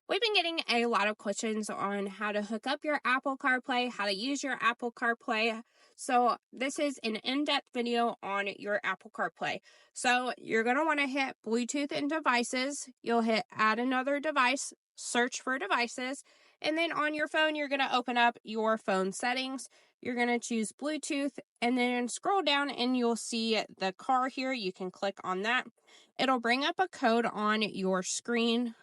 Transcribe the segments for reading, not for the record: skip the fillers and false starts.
We've been getting a lot of questions on how to hook up your Apple CarPlay, how to use your Apple CarPlay. So this is an in-depth video on your Apple CarPlay. So you're going to want to hit Bluetooth and devices. You'll hit add another device, search for devices, and then on your phone, you're going to open up your phone settings. You're going to choose Bluetooth and then scroll down and you'll see the car here. You can click on that. It'll bring up a code on your screen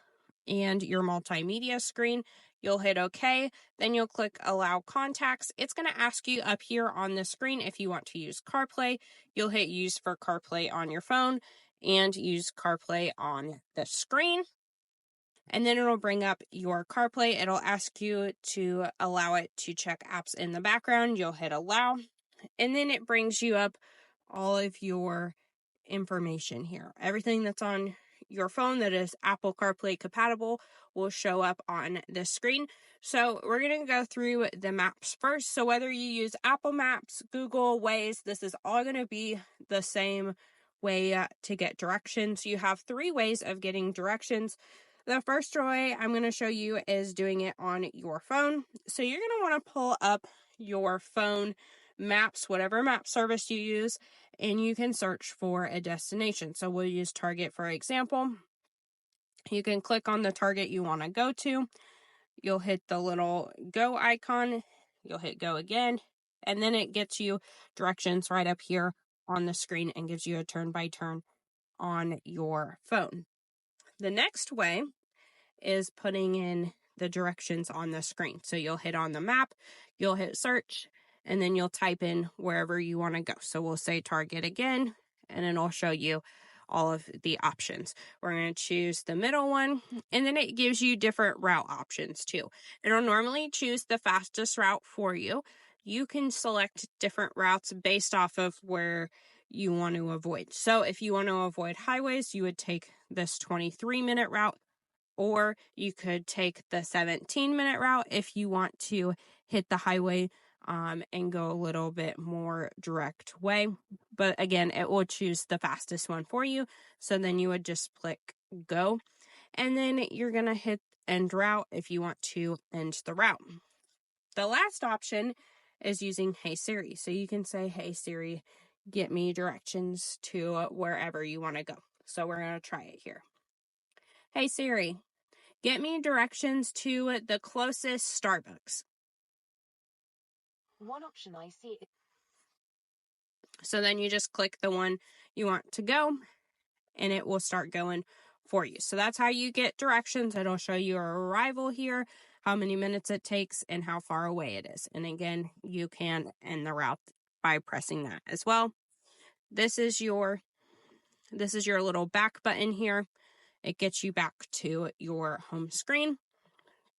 and your multimedia screen. You'll hit OK, then you'll click allow contacts. It's going to ask you up here on the screen if you want to use CarPlay. You'll hit use for CarPlay on your phone and use CarPlay on the screen. And then it'll bring up your CarPlay. It'll ask you to allow it to check apps in the background. You'll hit allow. And then it brings you up all of your information here. Everything that's on your phone that is Apple CarPlay compatible will show up on the screen. So we're going to go through the maps first. So whether you use Apple Maps, Google, Waze, this is all going to be the same way to get directions. You have 3 ways of getting directions. The first way I'm going to show you is doing it on your phone. So you're going to want to pull up your phone maps, whatever map service you use, and you can search for a destination. So we'll use Target for example. You can click on the Target you want to go to. You'll hit the little go icon. You'll hit go again, and then it gets you directions right up here on the screen and gives you a turn-by-turn on your phone. The next way is putting in the directions on the screen. So you'll hit on the map, you'll hit search, and then you'll type in wherever you want to go. So we'll say Target again, and it'll show you all of the options. We're going to choose the middle one, and then it gives you different route options too. It'll normally choose the fastest route for you. You can select different routes based off of where you want to avoid. So if you want to avoid highways, you would take this 23-minute route, or you could take the 17-minute route if you want to hit the highway and go a little bit more direct way. But again, it will choose the fastest one for you. So then you would just click go. And then you're going to hit end route if you want to end the route. The last option is using Hey Siri. So you can say, Hey Siri, get me directions to wherever you want to go. So we're going to try it here. Hey Siri, get me directions to the closest Starbucks. One option I see. So then you just click the one you want to go, and it will start going for you. So that's how you get directions. It'll show you your arrival here, how many minutes it takes, and how far away it is. And again, you can end the route by pressing that as well. This is your little back button here. It gets you back to your home screen.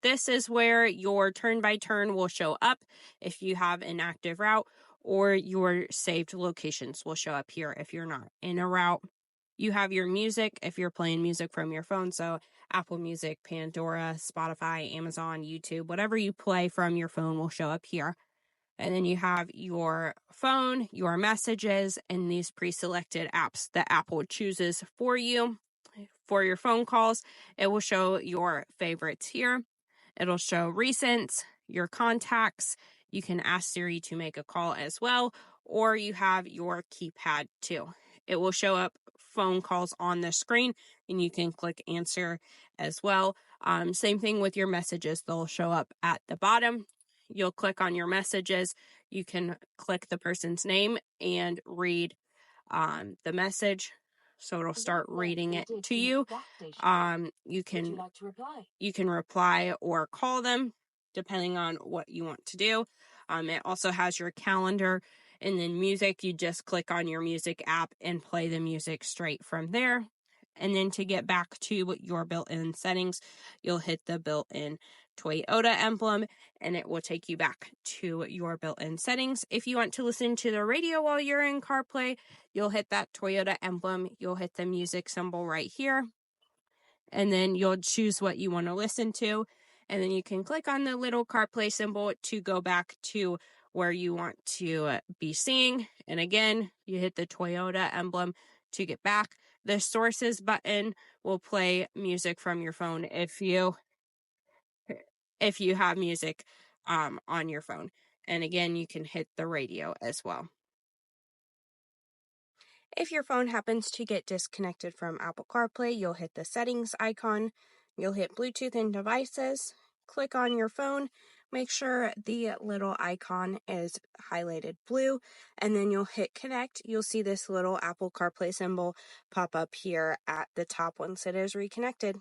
This is where your turn-by-turn will show up if you have an active route, or your saved locations will show up here if you're not in a route. You have your music if you're playing music from your phone, so Apple Music, Pandora, Spotify, Amazon, YouTube, whatever you play from your phone will show up here. And then you have your phone, your messages, and these pre-selected apps that Apple chooses for you. For your phone calls, it will show your favorites here. It'll show recents, your contacts. You can ask Siri to make a call as well, or you have your keypad too. It will show up phone calls on the screen, and you can click answer as well. Same thing with your messages. They'll show up at the bottom. You'll click on your messages. You can click the person's name and read the message. So it'll start reading it to you. You can reply or call them depending on what you want to do. It also has your calendar, and then music. You just click on your music app and play the music straight from there. And then to get back to your built-in settings, you'll hit the built-in Toyota emblem, and it will take you back to your built-in settings. If you want to listen to the radio while you're in CarPlay, you'll hit that Toyota emblem. You'll hit the music symbol right here, and then you'll choose what you want to listen to. And then you can click on the little CarPlay symbol to go back to where you want to be seeing. And again, you hit the Toyota emblem to get back. The sources button will play music from your phone if you if you have music on your phone. And again, you can hit the radio as well. If your phone happens to get disconnected from Apple CarPlay, you'll hit the settings icon, you'll hit Bluetooth and devices, click on your phone, make sure the little icon is highlighted blue, and then you'll hit connect. You'll see this little Apple CarPlay symbol pop up here at the top once it is reconnected.